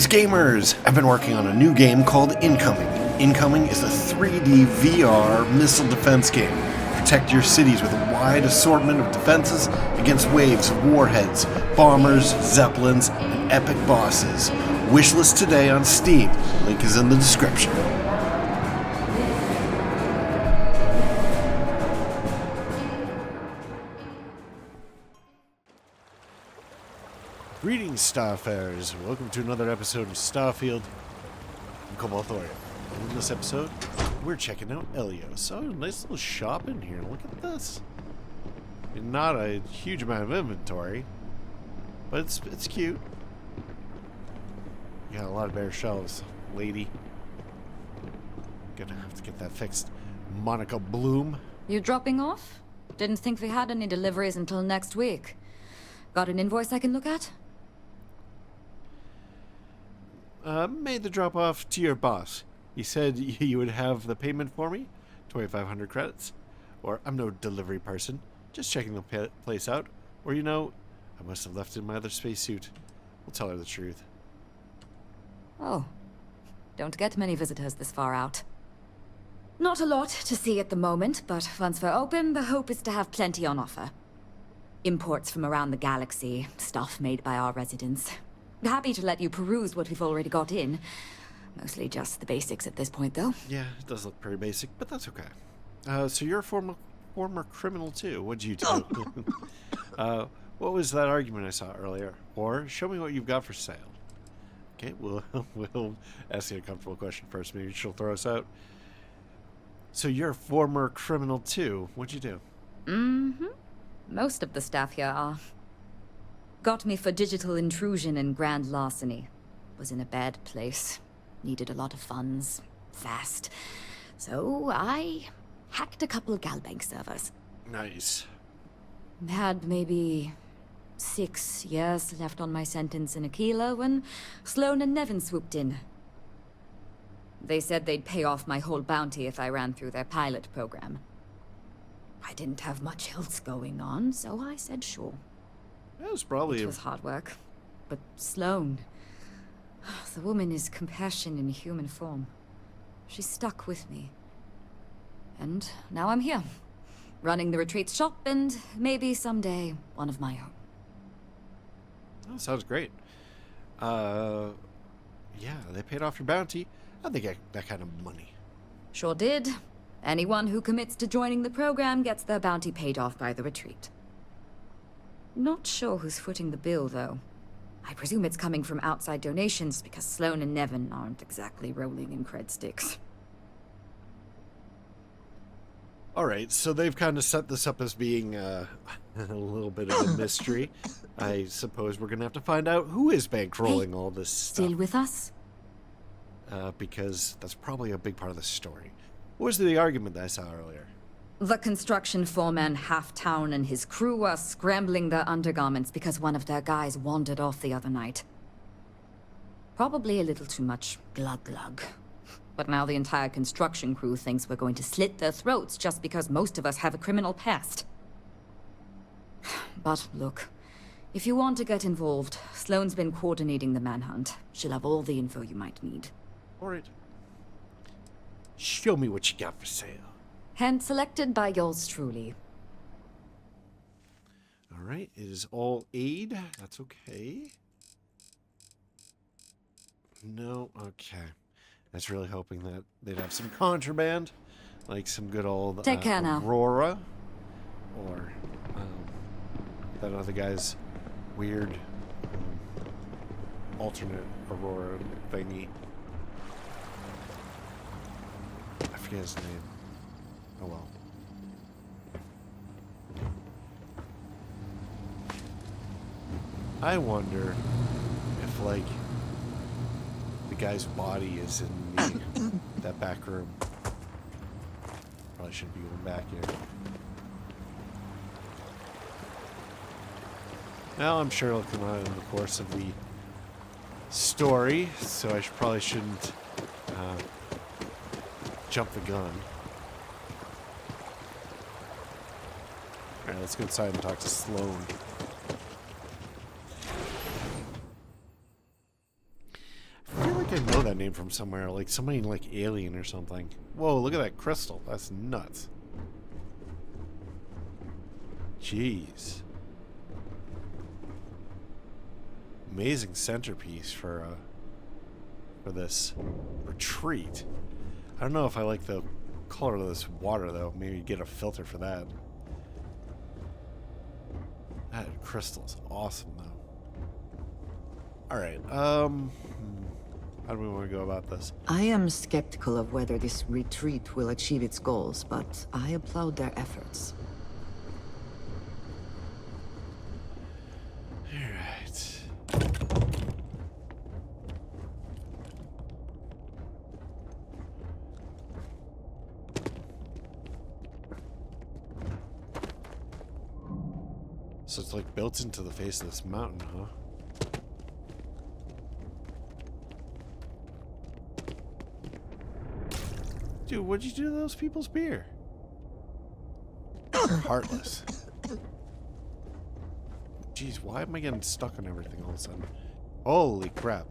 Greetings, gamers! I've been working on a new game called Incoming. Incoming is a 3D VR missile defense game. Protect your cities with a wide assortment of defenses against waves of warheads, bombers, zeppelins, and epic bosses. Wishlist today on Steam. Link is in the description. Greetings, Starfarers. Welcome to another episode of Starfield and Cobalt Thorium. In this episode, we're checking out Elios. So, nice little shop in here. Look at this. I mean, not a huge amount of inventory, but it's cute. You got a lot of bare shelves, lady. Gonna have to get that fixed. Monica Bloom. You dropping off? Didn't think we had any deliveries until next week. Got an invoice I can look at? Made the drop off to your boss. He said you would have the payment for me, 2,500 credits. Or, I'm no delivery person, just checking the place out. Or, you know, I must have left it in my other spacesuit. We'll tell her the truth. Oh. Don't get many visitors this far out. Not a lot to see at the moment, but once we're open, the hope is to have plenty on offer. Imports from around the galaxy, stuff made by our residents. Happy to let you peruse what we've already got in. Mostly just the basics at this point, though. Yeah, it does look pretty basic, but that's okay. So you're a former criminal, too. What'd you do? What was that argument I saw earlier? Or, show me what you've got for sale. Okay, we'll ask you a comfortable question first. Maybe she'll throw us out. So you're a former criminal, too. What'd you do? Mm-hmm. Most of the staff here are. Got me for digital intrusion and grand larceny. Was in a bad place. Needed a lot of funds. Fast. So I hacked a couple Galbank servers. Nice. Had maybe 6 years left on my sentence in Aquila when Sloan and Nevin swooped in. They said they'd pay off my whole bounty if I ran through their pilot program. I didn't have much else going on, so I said sure. That was probably... It was hard work. But Sloan... The woman is compassion in human form. She stuck with me. And now I'm here. Running the retreat shop and maybe someday one of my own. That sounds great. Yeah, they paid off your bounty. How'd they get that kind of money? Sure did. Anyone who commits to joining the program gets their bounty paid off by the retreat. Not sure who's footing the bill, though. I presume it's coming from outside donations because Sloan and Nevin aren't exactly rolling in cred sticks. Alright, so they've kind of set this up as being a little bit of a mystery. I suppose we're going to have to find out who is bankrolling all this stuff. Still with us? Because that's probably a big part of the story. What was the argument that I saw earlier? The construction foreman, Half-Town, and his crew are scrambling their undergarments because one of their guys wandered off the other night. Probably a little too much glug-glug. But now the entire construction crew thinks we're going to slit their throats just because most of us have a criminal past. But look, if you want to get involved, Sloane's been coordinating the manhunt. She'll have all the info you might need. Alright. Show me what you got for sale. Hand selected by yours truly. Alright, it is all aid. That's okay. No, okay. That's really hoping that they'd have some contraband. Like some good old Take care now. Aurora. Or that other guy's weird alternate Aurora thingy. I forget his name. Oh well. I wonder if, like, the guy's body is in that back room. Probably shouldn't be going back here. Well, I'm sure it'll come out in the course of the story, so I probably shouldn't jump the gun. Alright, let's go inside and talk to Sloan. that name from somewhere. Like somebody like Alien or something. Whoa, look at that crystal. That's nuts. Jeez. Amazing centerpiece for this retreat. I don't know if I like the color of this water though. Maybe get a filter for that. That crystal's awesome though. Alright, how do we want to go about this? I am skeptical of whether this retreat will achieve its goals, but I applaud their efforts. Alright. So it's like built into the face of this mountain, huh? Dude, what'd you do to those people's beer? They're heartless. Jeez, why am I getting stuck on everything all of a sudden? Holy crap.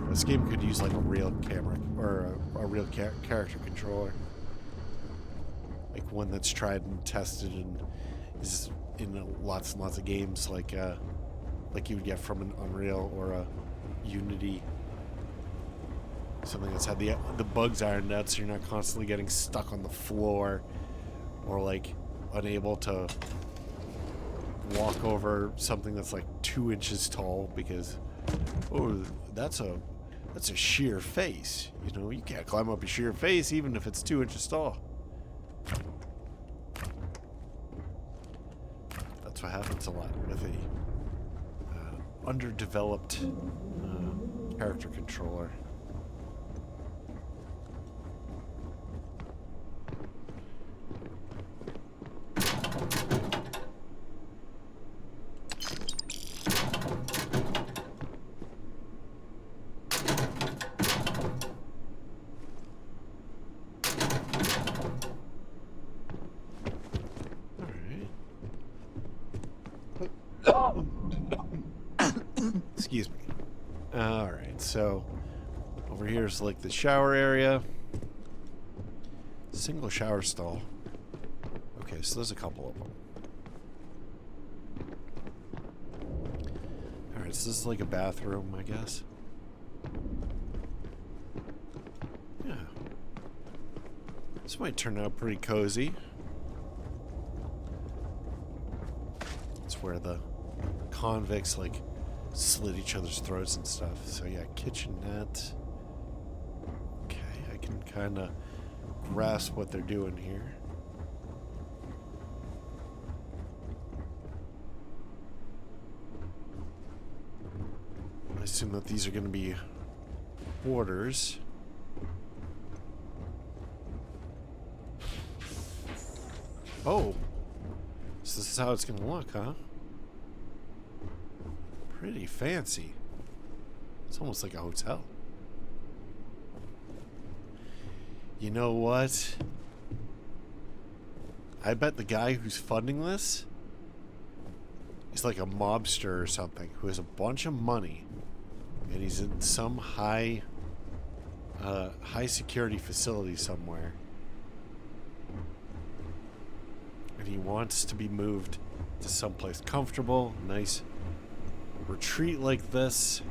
This game could use like a real camera or a real character controller. Like one that's tried and tested and is in lots and lots of games, like you would get from an Unreal or a Unity. Something that's had the bugs ironed out, so you're not constantly getting stuck on the floor or like unable to walk over something that's like 2 inches tall because that's a sheer face. You know, you can't climb up a sheer face even if it's 2 inches tall. That's what happens a lot with a underdeveloped character controller. Excuse me. Alright, so over here is like the shower area. Single shower stall. Okay, so there's a couple of them. Alright, so this is like a bathroom, I guess. Yeah. This might turn out pretty cozy. It's where the convicts like slit each other's throats and stuff. So yeah, kitchenette. Okay, I can kind of grasp what they're doing here. I assume that these are going to be quarters. Oh, so this is how it's going to look, huh? Pretty fancy. It's almost like a hotel. You know what? I bet the guy who's funding this is like a mobster or something who has a bunch of money and he's in some high security facility somewhere. And he wants to be moved to someplace comfortable, nice retreat like this.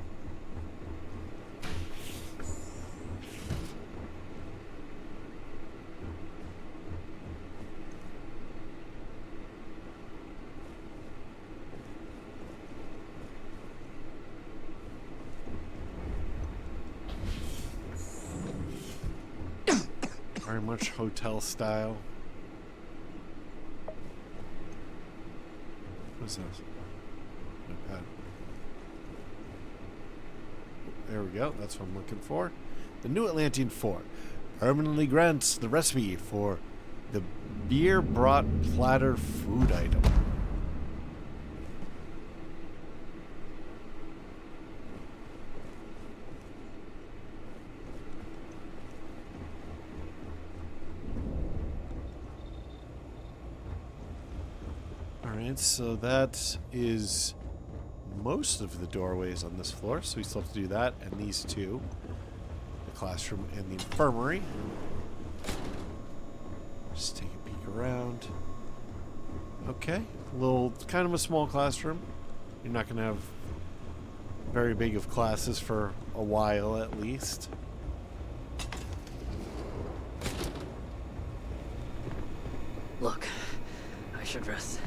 Very much hotel style. What's this? Okay. There we go. That's what I'm looking for. The New Atlantean 4 permanently grants the recipe for the beer brought platter food item. Alright, so that is most of the doorways on this floor, so we still have to do that, and these two. The classroom and the infirmary. Just take a peek around. Okay, kind of a small classroom. You're not going to have very big of classes for a while, at least. Look, I should rest.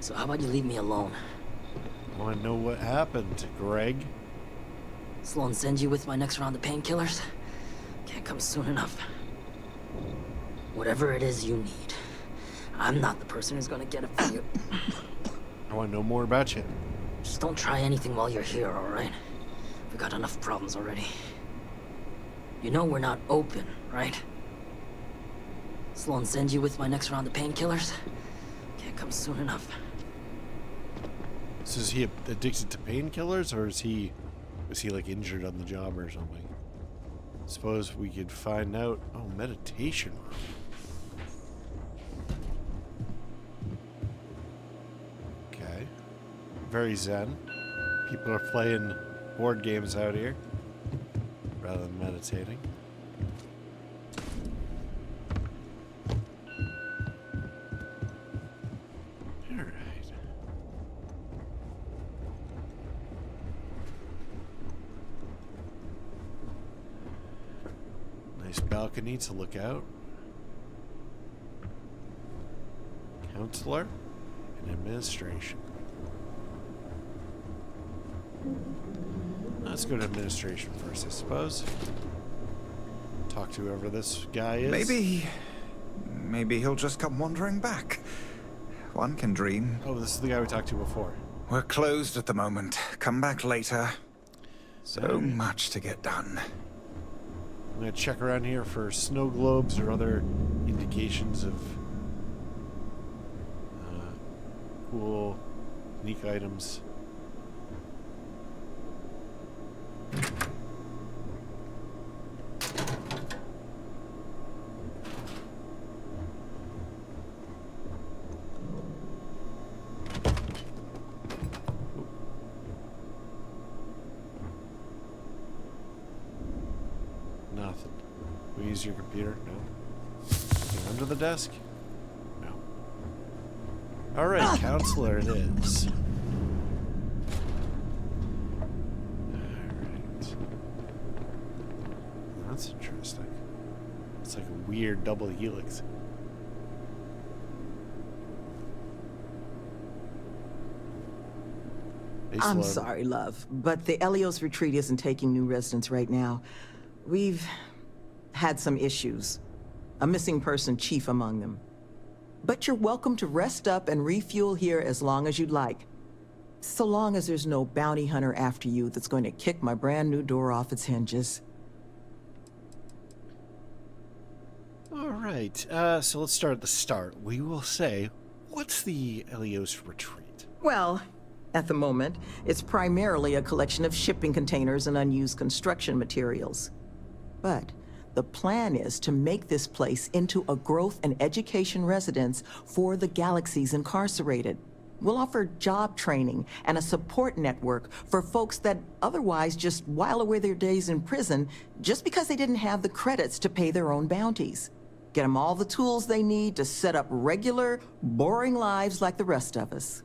So how about you leave me alone? I want to know what happened, Greg. Sloan send you with my next round of painkillers? Can't come soon enough. Whatever it is you need, I'm not the person who's gonna get it for you. I want to know more about you. Just don't try anything while you're here, alright? We got enough problems already. You know we're not open, right? Sloan send you with my next round of painkillers? Can't come soon enough. So is he addicted to painkillers, or was he like injured on the job or something? Suppose we could find out. Oh, meditation room. Okay. Very zen. People are playing board games out here rather than meditating. Balcony to look out. Counselor and administration. Let's go to administration first, I suppose. Talk to whoever this guy is. Maybe he'll just come wandering back. One can dream. Oh, this is the guy we talked to before. We're closed at the moment. Come back later. So much to get done. I'm going to check around here for snow globes or other indications of cool, unique items. Nothing. We use your computer? No. Anything under the desk? No. Alright, counselor it is. Alright. That's interesting. It's like a weird double helix. I'm sorry, love, but the Elios retreat isn't taking new residents right now. We've had some issues. A missing person chief among them. But you're welcome to rest up and refuel here as long as you'd like. So long as there's no bounty hunter after you that's going to kick my brand new door off its hinges. Alright, so let's start at the start. We will say, what's the Elios retreat? Well, at the moment, it's primarily a collection of shipping containers and unused construction materials. But the plan is to make this place into a growth and education residence for the galaxy's incarcerated. We'll offer job training and a support network for folks that otherwise just while away their days in prison just because they didn't have the credits to pay their own bounties. Get them all the tools they need to set up regular, boring lives like the rest of us.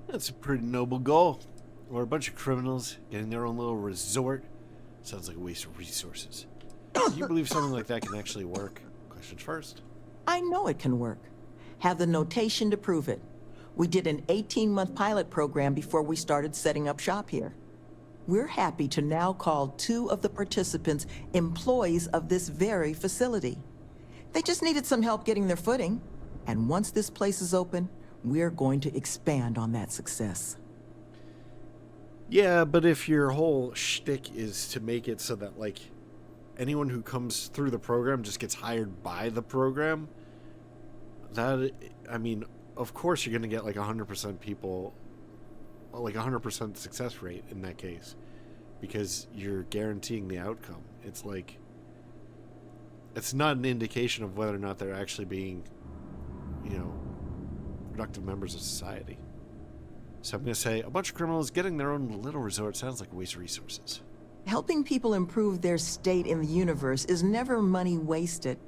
That's a pretty noble goal. We're a bunch of criminals getting their own little resort. Sounds like a waste of resources. Do you believe something like that can actually work? Questions first. I know it can work. Have the notation to prove it. We did an 18-month pilot program before we started setting up shop here. We're happy to now call 2 of the participants employees of this very facility. They just needed some help getting their footing. And once this place is open, we're going to expand on that success. Yeah, but if your whole shtick is to make it so that, like, anyone who comes through the program just gets hired by the program, that, I mean, of course you're going to get, like, 100% people, like, 100% success rate in that case, because you're guaranteeing the outcome. It's like, it's not an indication of whether or not they're actually being productive members of society. So I'm going to say a bunch of criminals getting their own little resort sounds like a waste of resources. Helping people improve their state in the universe is never money wasted.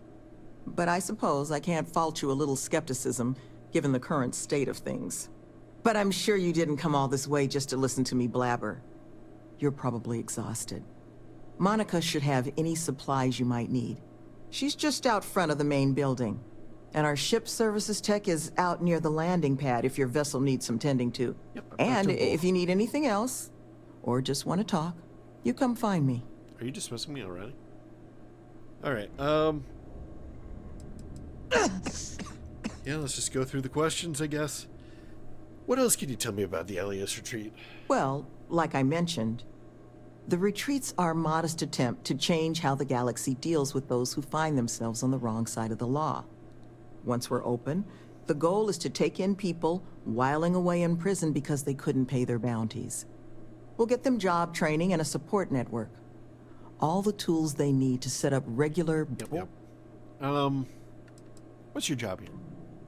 But I suppose I can't fault you a little skepticism, given the current state of things. But I'm sure you didn't come all this way just to listen to me blabber. You're probably exhausted. Monica should have any supplies you might need. She's just out front of the main building. And our ship services tech is out near the landing pad if your vessel needs some tending to. Yep, And comfortable. if you need anything else, or just want to talk, you come find me. Are you dismissing me already? Alright, yeah, let's just go through the questions, I guess. What else can you tell me about the Elias retreat? Well, like I mentioned, the retreats are a modest attempt to change how the galaxy deals with those who find themselves on the wrong side of the law. Once we're open, the goal is to take in people whiling away in prison because they couldn't pay their bounties. We'll get them job training and a support network. All the tools they need to set up regular... Yep. What's your job here?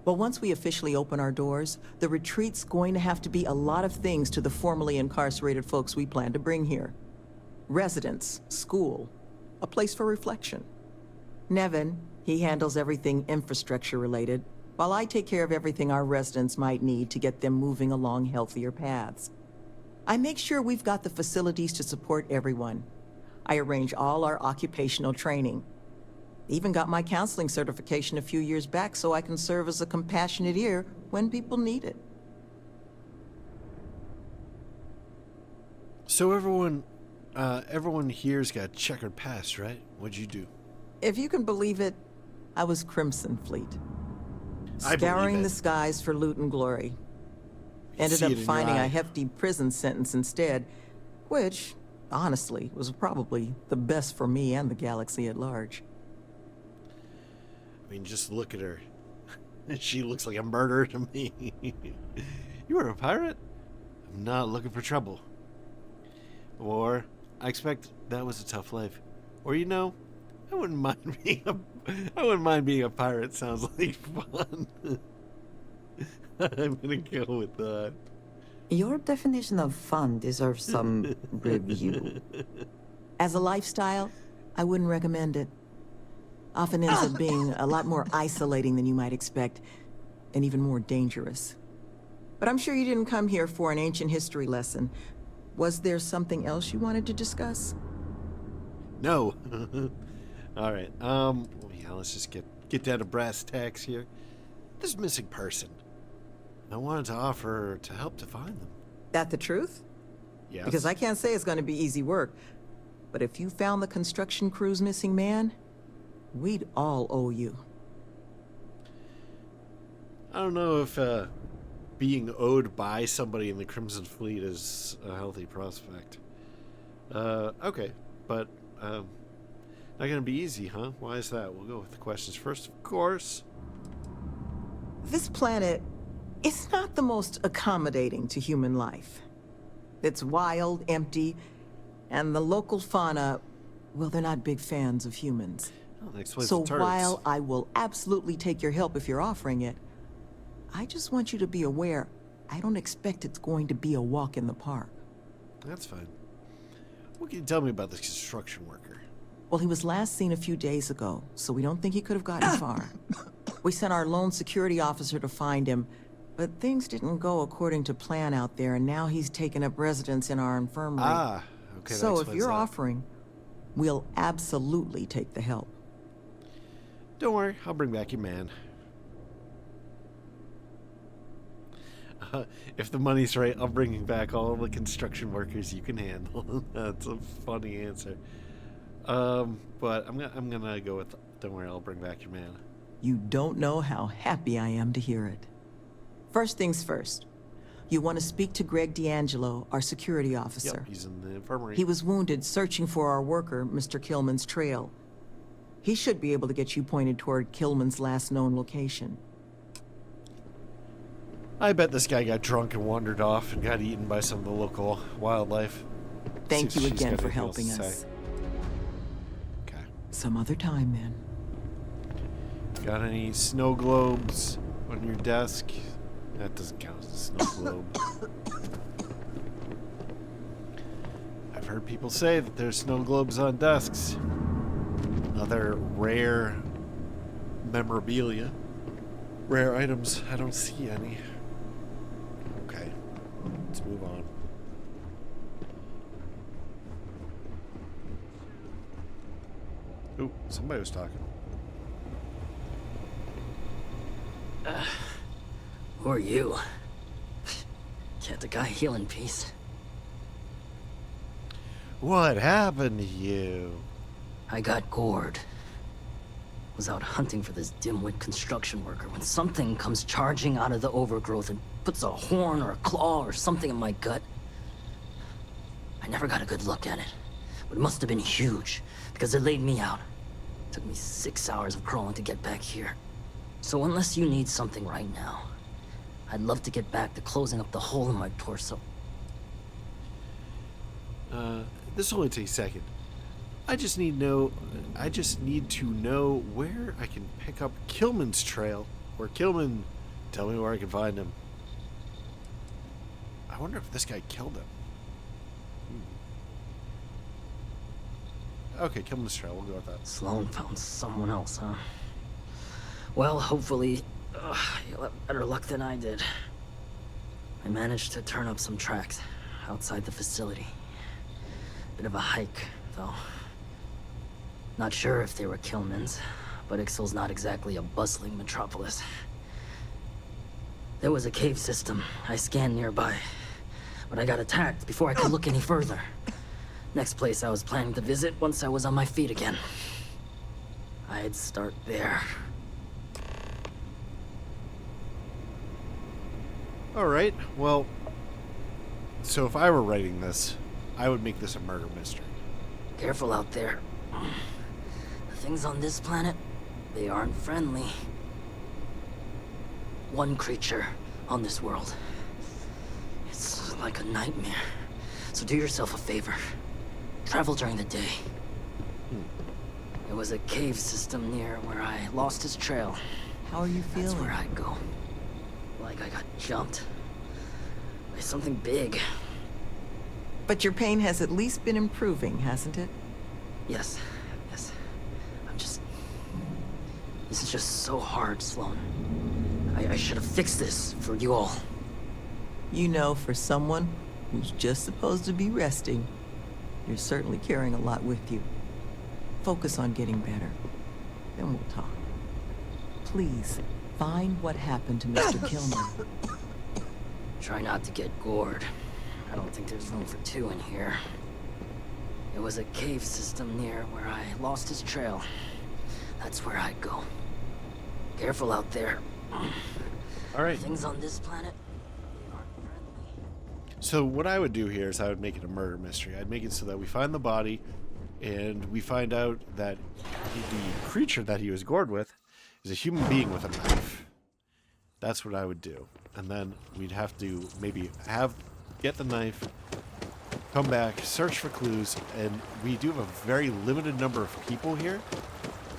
Well, once we officially open our doors, the retreat's going to have to be a lot of things to the formerly incarcerated folks we plan to bring here. Residence, school, a place for reflection. Nevin, he handles everything infrastructure related, while I take care of everything our residents might need to get them moving along healthier paths. I make sure we've got the facilities to support everyone. I arrange all our occupational training. Even got my counseling certification a few years back so I can serve as a compassionate ear when people need it. So everyone here's got checkered past, right? What'd you do? If you can believe it, I was Crimson Fleet. I believe Scouring it. the skies for loot and glory. Ended See up it in your finding eye. a hefty prison sentence instead, which, honestly, was probably the best for me and the galaxy at large. I mean, just look at her. She looks like a murderer to me. You were a pirate? I'm not looking for trouble. Or, I expect that was a tough life. Or, I wouldn't mind being a pirate. Sounds like fun. I'm gonna go with that. Your definition of fun deserves some review. As a lifestyle, I wouldn't recommend it. Often ends up being a lot more isolating than you might expect, and even more dangerous. But I'm sure you didn't come here for an ancient history lesson. Was there something else you wanted to discuss? No. All right. Yeah. Let's just get down to brass tacks here. This missing person. I wanted to offer to help to find them. That the truth? Yes. Because I can't say it's going to be easy work. But if you found the construction crew's missing man, we'd all owe you. I don't know if being owed by somebody in the Crimson Fleet is a healthy prospect. Okay, but not gonna be easy, huh? Why is that? We'll go with the questions first, of course. This planet is not the most accommodating to human life. It's wild, empty, and the local fauna, well, they're not big fans of humans. Oh, that explains So the turrets. while I will absolutely take your help if you're offering it, I just want you to be aware, I don't expect it's going to be a walk in the park. That's fine. What can you tell me about this construction worker? Well, he was last seen a few days ago, so we don't think he could have gotten far. We sent our lone security officer to find him, but things didn't go according to plan out there, and now he's taken up residence in our infirmary. Ah, okay. that So if explains you're that. offering, we'll absolutely take the help. Don't worry, I'll bring back your man. If the money's right, I'm bringing back all the construction workers you can handle. That's a funny answer. But I'm gonna go with. Don't worry, I'll bring back your man. You don't know how happy I am to hear it. First things first. You want to speak to Greg D'Angelo, our security officer. Yep, he's in the infirmary. He was wounded searching for our worker, Mr. Kilman's trail. He should be able to get you pointed toward Kilman's last known location. I bet this guy got drunk and wandered off and got eaten by some of the local wildlife. Thank See if you she's again got for anything else to helping say. us. Okay. Some other time, then. Got any snow globes? What on your desk. That doesn't count as a snow globe. I've heard people say that there's snow globes on desks. Other rare memorabilia. Rare items. I don't see any. Okay. Let's move on. Ooh, somebody was talking. Who are you? Can't the guy heal in peace? What happened to you? I got gored. Was out hunting for this dimwit construction worker when something comes charging out of the overgrowth and puts a horn or a claw or something in my gut. I never got a good look at it, but it must have been huge because it laid me out. It took me 6 hours of crawling to get back here. So unless you need something right now, I'd love to get back to closing up the hole in my torso. This will only take a second. I just need to know where I can pick up Kilman's trail. Or Kilman, tell me where I can find him. I wonder if this guy killed him. Okay, Kilman's trail, we'll go with that. Sloan found someone else, huh? Well, hopefully, you'll have better luck than I did. I managed to turn up some tracks outside the facility. Bit of a hike, though. Not sure if they were Kilman's, but Ixal's not exactly a bustling metropolis. There was a cave system I scanned nearby, but I got attacked before I could look any further. Next place I was planning to visit once I was on my feet again. I'd start there. Alright, well, so if I were writing this, I would make this a murder mystery. Careful out there. The things on this planet, they aren't friendly. One creature on this world. It's like a nightmare. So do yourself a favor. Travel during the day. There was a cave system near where I lost his trail. How are you feeling? That's where I'd go. Like I got jumped by something big. But your pain has at least been improving, hasn't it? Yes. This is just so hard, Sloan. I should have fixed this for you all. You know, for someone who's just supposed to be resting, you're certainly carrying a lot with you. Focus on getting better. Then we'll talk. Please, find what happened to Mr. Kilman. Try not to get gored. I don't think there's room for two in here. There was a cave system near where I lost his trail. That's where I'd go. Careful out there. Alright. Things on this planet, they aren't friendly. So what I would do here is I would make it a murder mystery. I'd make it so that we find the body, and we find out that the creature that he was gored with is a human being with a knife. That's what I would do. And then we'd have to maybe get the knife, come back, search for clues, and we do have a very limited number of people here,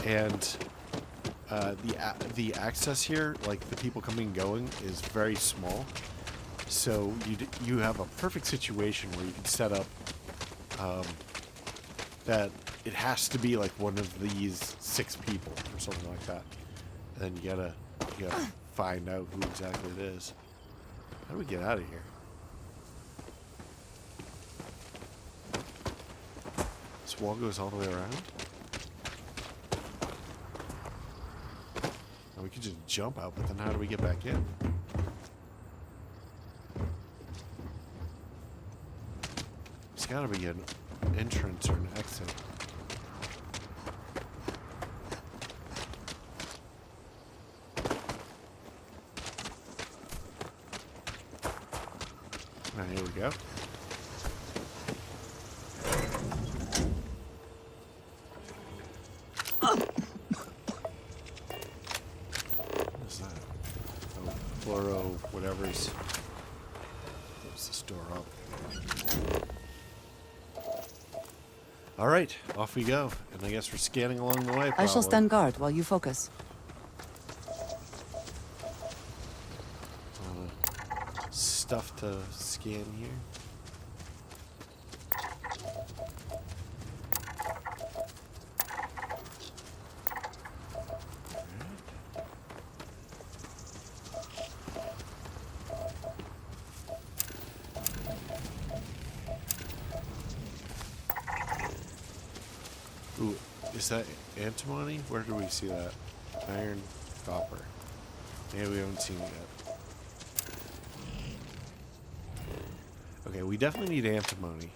and the access here, like the people coming and going, is very small. So you have a perfect situation where you can set up that it has to be like one of these 6 people or something like that. And then you gotta find out who exactly it is. How do we get out of here? This wall goes all the way around? Now we could just jump out, but then how do we get back in? There's gotta be an entrance or an exit. Here we go. What is that? Oh, fluoro, whatever's. Close this door up. All right, off we go. And I guess we're scanning along the way. I shall stand guard while you focus. stuff to scan here. Ooh, is that antimony? Where do we see that? Iron, copper. Yeah, we haven't seen it yet. Okay, we definitely need antimony.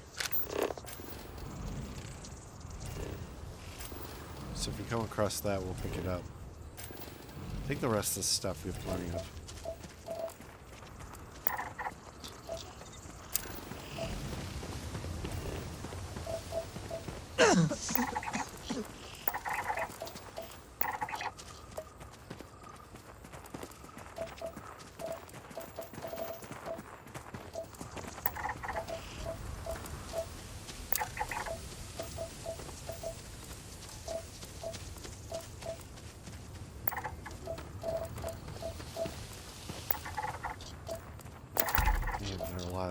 So if we come across that, we'll pick it up. I think the rest of the stuff we have plenty of.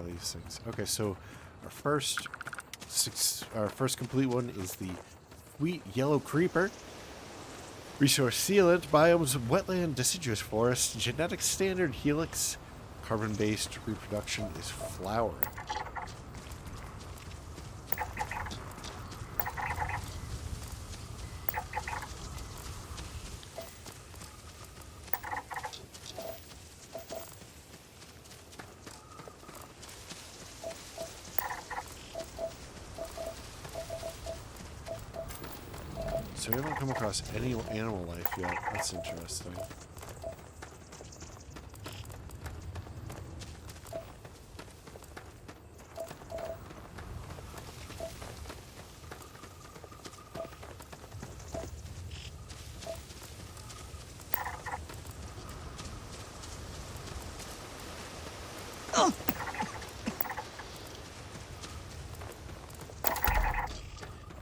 These things. Okay, so our first complete one is the Wheat Yellow Creeper. Resource sealant, biomes of wetland, deciduous forest, genetic standard helix, carbon-based reproduction is flowering. So we haven't come across any animal life yet. That's interesting.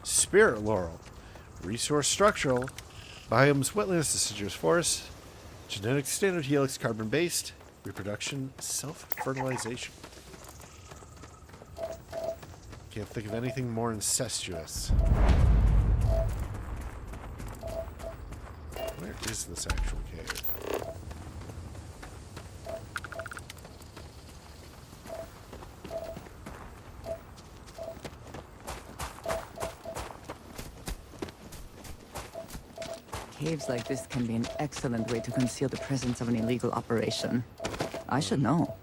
Spirit laurel. Resource structural. Biomes, wetlands, deciduous forest. Genetic standard helix, carbon based. Reproduction, self-fertilization. Can't think of anything more incestuous. Where is this actual cave? Caves like this can be an excellent way to conceal the presence of an illegal operation. I should know.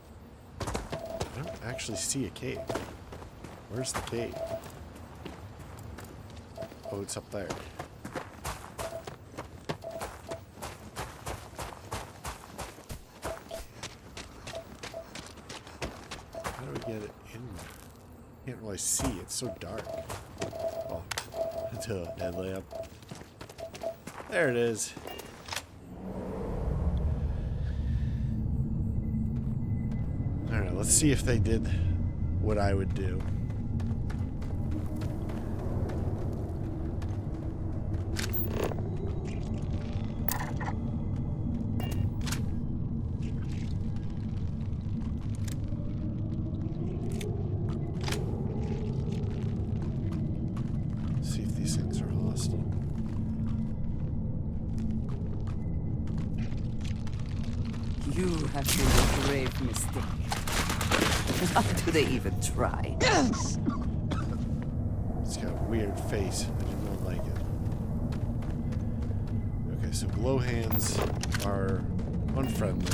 I don't actually see a cave. Where's the cave? Oh, it's up there. How do we get it in there? Can't really see. It's so dark. Oh, it's a headlamp. There it is. Alright, let's see if they did what I would do. See if these things are hostile. You have made a grave mistake. How do they even try? It's got a weird face. I do not like it. Okay, so glow hands are unfriendly.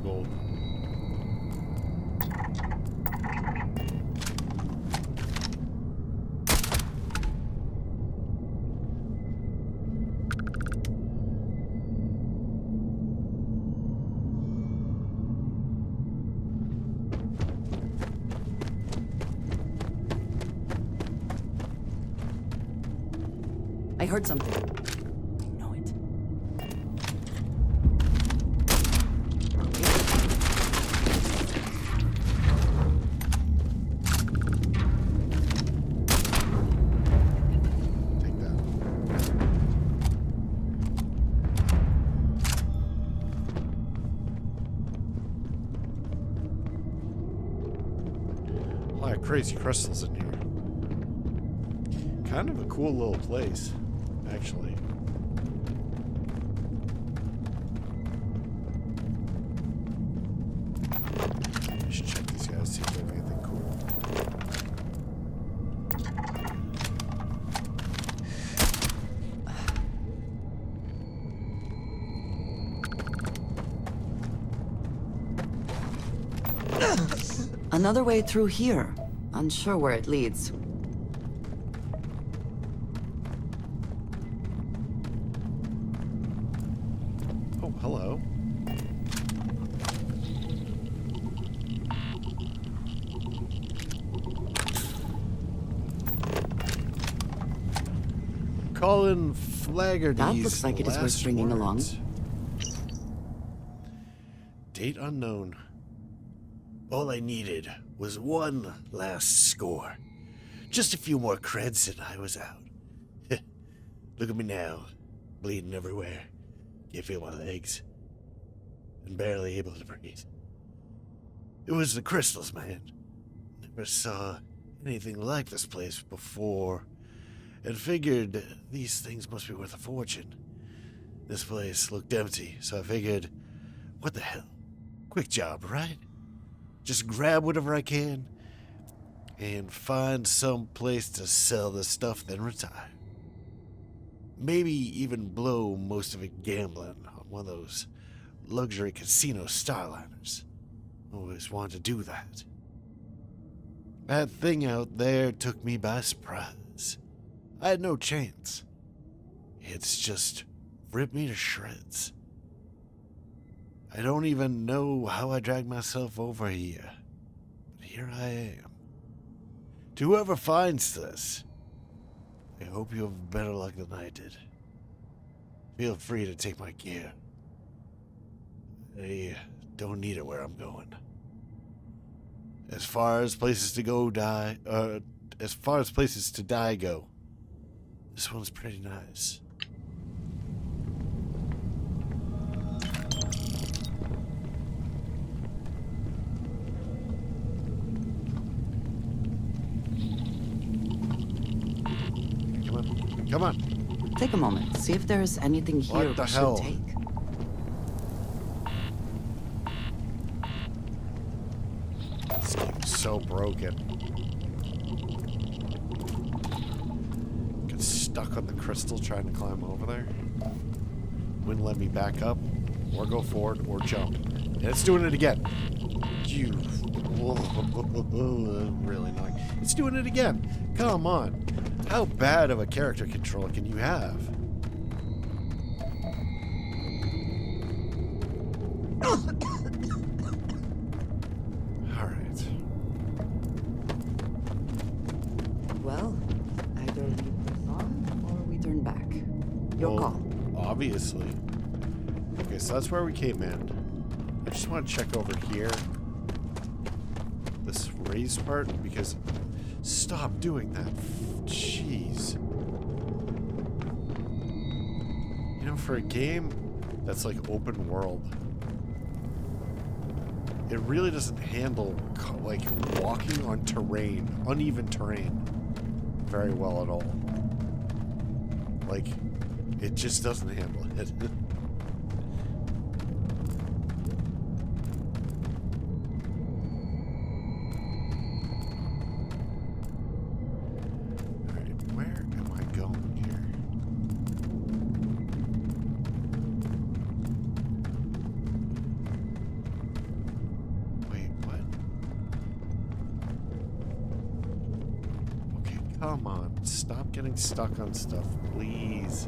Gold. heard something. I know it. Take that. A lot of crazy crystals in here. Kind of a cool little place, actually. I should check these guys, see if they have anything cool. Another way through here. Unsure where it leads. Oh, hello. Colin Flaggerty's That looks like it is worth last bringing along. words. Date unknown. All I needed was one last score. Just a few more creds and I was out. Look at me now, bleeding everywhere. Can't feel my legs. And barely able to breathe. It was the crystals, man. Never saw anything like this place before. And figured these things must be worth a fortune. This place looked empty, so I figured, what the hell? Quick job, right? Just grab whatever I can and find some place to sell the stuff, then retire. Maybe even blow most of it gambling on one of those luxury casino starliners. Always wanted to do that. That thing out there took me by surprise. I had no chance. It's just ripped me to shreds. I don't even know how I dragged myself over here. But here I am. To whoever finds this, I hope you have better luck than I did. Feel free to take my gear. I don't need it where I'm going. As far as places to die go, this one's pretty nice. Come on. Take a moment. See if there's anything here What the we hell? should take. This game's so broken. Get stuck on the crystal trying to climb over there. Wouldn't let me back up, or go forward, or jump. And it's doing it again. You. Really annoying. It's doing it again. Come on. How bad of a character control can you have? Alright. Well, either we press on or we turn back. Your call. Obviously. Okay, so that's where we came in. I just want to check over here. This raised part, because stop doing that. Jeez. You know, for a game that's like open world, it really doesn't handle like walking on terrain, uneven terrain, very well at all. Like, it just doesn't handle it. Come on, stop getting stuck on stuff, please.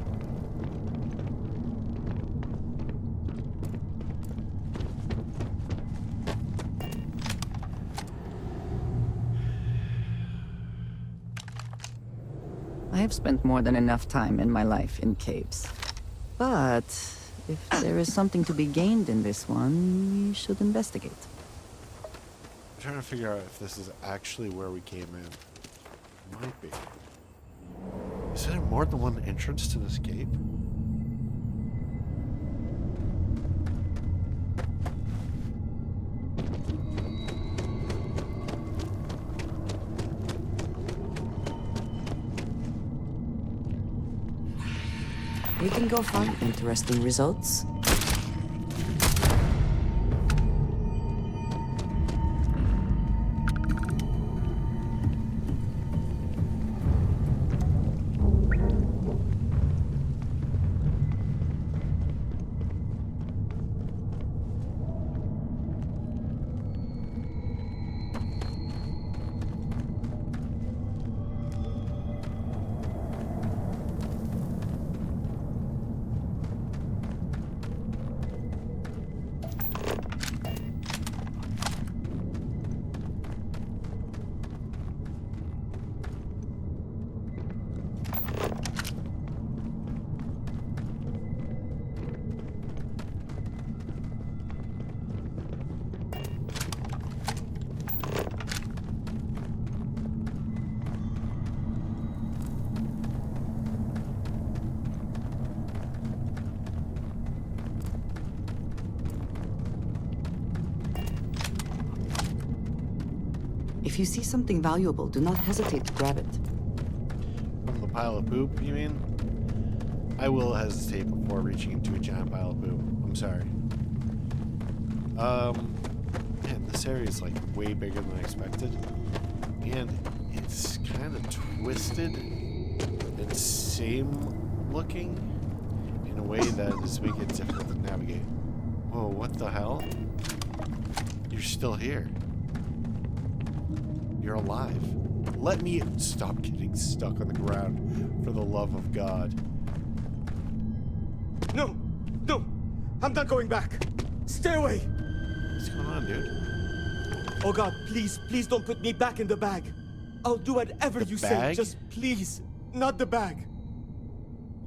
I have spent more than enough time in my life in caves. But if there is something to be gained in this one, we should investigate. I'm trying to figure out if this is actually where we came in. Might be. Is there more than one entrance to this cave? We can go find interesting results. If you see something valuable, do not hesitate to grab it. From the pile of poop, you mean? I will hesitate before reaching into a giant pile of poop. I'm sorry. Man, this area is like way bigger than I expected. And it's kind of twisted and same looking in a way that is making it difficult to navigate. Whoa, what the hell? You're still here. You're alive. Let me stop getting stuck on the ground, for the love of God. No! No! I'm not going back! Stay away! What's going on, dude? Oh God, please, please don't put me back in the bag. I'll do whatever you say. bag? Just please, not the bag.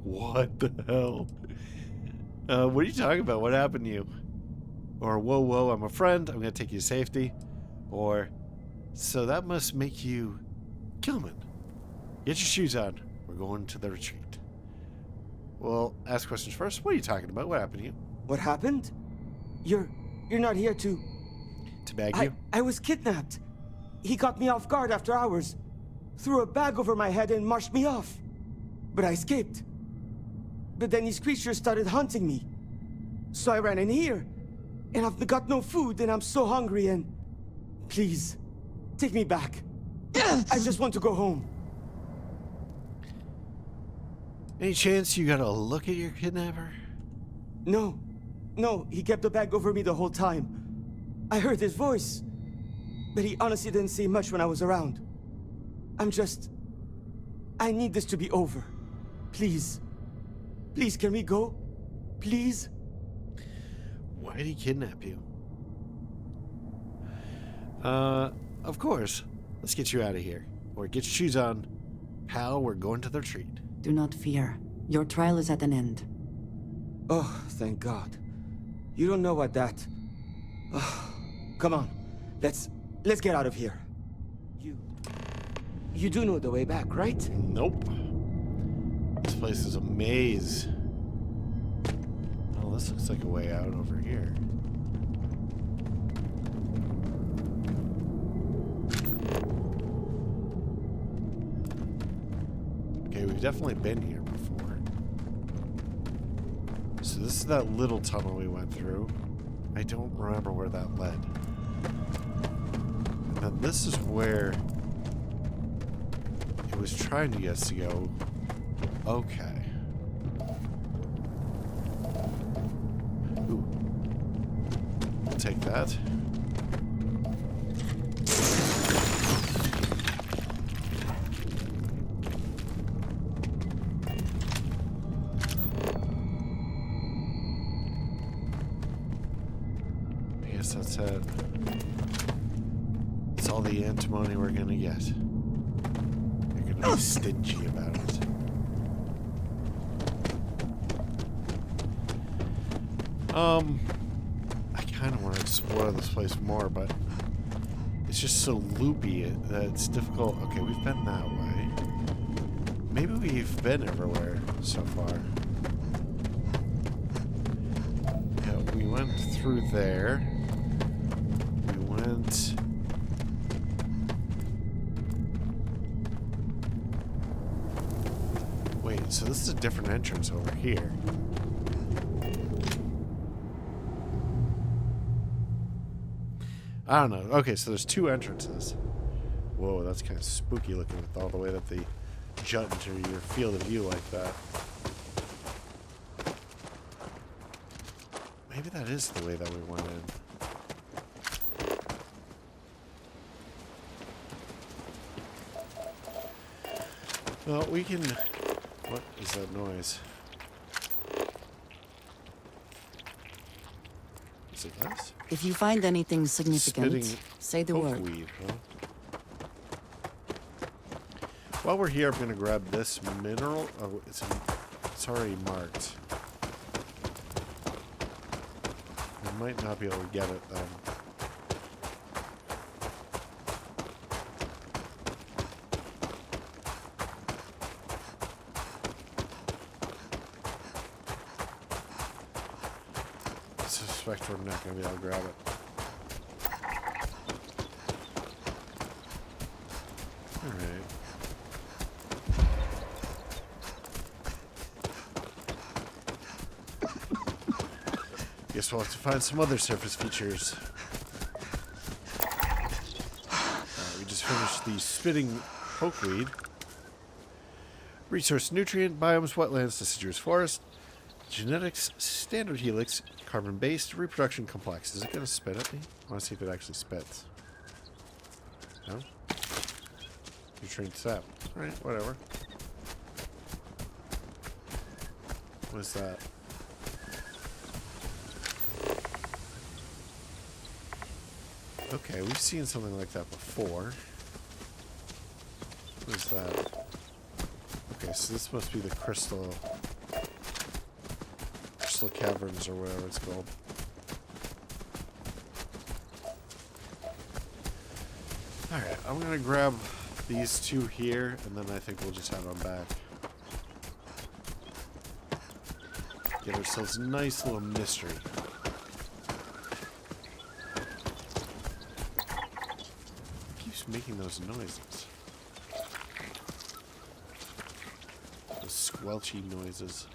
What the hell? What are you talking about? What happened to you? Or, whoa, whoa, I'm a friend. I'm going to take you to safety. Or, so that must make you Kilman. Get your shoes on. We're going to the retreat. Well, ask questions first. What are you talking about? What happened to you? What happened? You're not here to... To bag you? I was kidnapped. He caught me off guard after hours. Threw a bag over my head and marched me off. But I escaped. But then these creatures started hunting me. So I ran in here. And I've got no food and I'm so hungry and... Please, take me back. I just want to go home. Any chance you got a look at your kidnapper? No. No, he kept the bag over me the whole time. I heard his voice. But he honestly didn't say much when I was around. I need this to be over. Please. Please, can we go? Please? Why did he kidnap you? Of course. Let's get you out of here. Or get your shoes on. Pal, we're going to the retreat. Do not fear. Your trial is at an end. Oh, thank God. You don't know what that... Oh, come on. Let's get out of here. You do know the way back, right? Nope. This place is a maze. Oh, this looks like a way out over here. Okay, we've definitely been here before. So this is that little tunnel we went through. I don't remember where that led. And then this is where it was trying to get us to go. Okay. Ooh. I'll take that. I guess that's it. It's all the antimony we're gonna get. You're be stingy about it. I kind of want to explore this place more, but it's just so loopy that it's difficult. Okay, we've been that way. Maybe we've been everywhere so far. Yeah, we went through there. We went... Wait, so this is a different entrance over here. I don't know. Okay, so there's two entrances. Whoa, that's kind of spooky looking with all the way that they jut into your field of view like that. Maybe that is the way that we went in. Well, we can... What is that noise? Is it us? If you find anything significant, Spitting say the word. Weed, huh? While we're here, I'm going to grab this mineral. Oh, it's already marked. I might not be able to get it then. I suspect we're not going to be able to grab it. Alright. Guess we'll have to find some other surface features. We just finished the spitting pokeweed. Resource nutrient, biomes, wetlands, deciduous forest. Genetics, standard helix, carbon-based, reproduction complex. Is it going to spit at me? I want to see if it actually spits. No? Nutrient sap. Alright, whatever. What is that? Okay, we've seen something like that before. What is that? Okay, so this must be the crystal caverns or whatever it's called. Alright, I'm gonna grab these two here, and then I think we'll just head on back. Get ourselves a nice little mystery. Keeps making those noises. Those squelchy noises.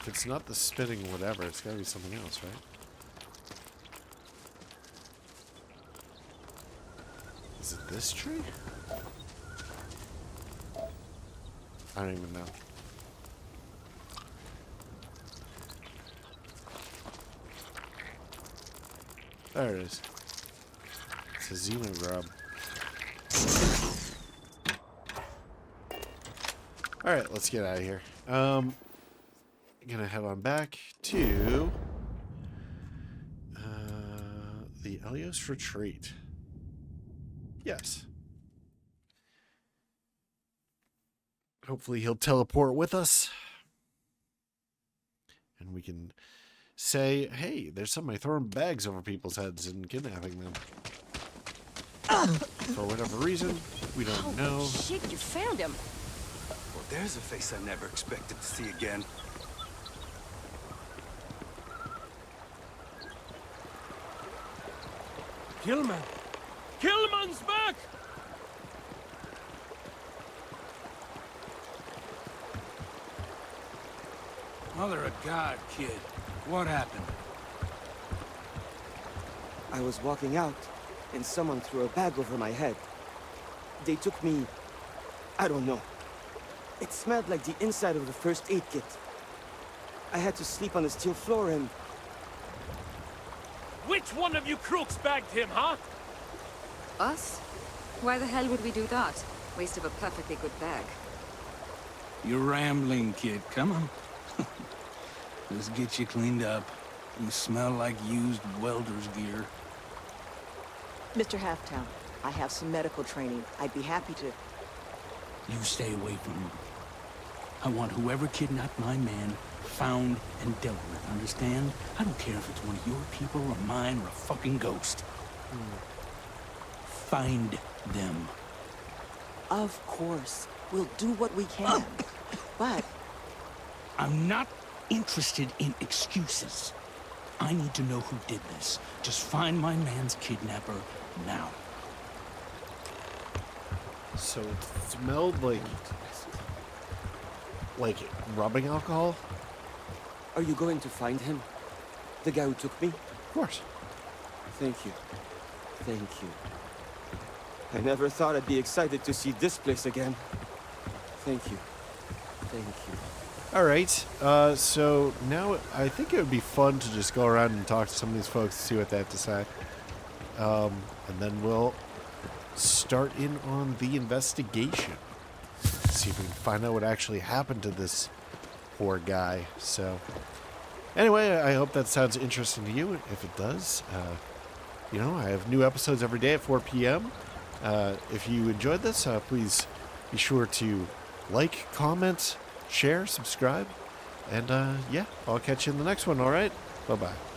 If it's not the spitting or whatever, it's gotta be something else, right? Is it this tree? I don't even know. There it is. It's a xenogrub. Alright, let's get out of here. Gonna head on back to the Elios retreat. Yes. Hopefully he'll teleport with us. And we can say, hey, there's somebody throwing bags over people's heads and kidnapping them. For whatever reason, we don't know. Shit, you found him. Well, there's a face I never expected to see again. Kilman! Kilman's back! Mother of God, kid. What happened? I was walking out, and someone threw a bag over my head. They took me... I don't know. It smelled like the inside of the first aid kit. I had to sleep on the steel floor and... Which one of you crooks bagged him, huh? Us? Why the hell would we do that? Waste of a perfectly good bag. You're rambling, kid. Come on. Let's get you cleaned up. You smell like used welder's gear. Mr. Halftown, I have some medical training. I'd be happy to... You stay away from him. I want whoever kidnapped my man found and dealt with, understand? I don't care if it's one of your people or mine or a fucking ghost. Find them. Of course. We'll do what we can. But I'm not interested in excuses. I need to know who did this. Just find my man's kidnapper now. So it smelled like rubbing alcohol? Are you going to find him? The guy who took me? Of course. Thank you. Thank you. I never thought I'd be excited to see this place again. Thank you. Thank you. All right. So now I think it would be fun to just go around and talk to some of these folks and see what they have to say. And then we'll start in on the investigation. See if we can find out what actually happened to this poor guy. So anyway, I hope that sounds interesting to you. If it does, you know, I have new episodes every day at 4 p.m. If you enjoyed this, please be sure to like, comment, share, subscribe, and yeah, I'll catch you in the next one, all right? Bye-bye.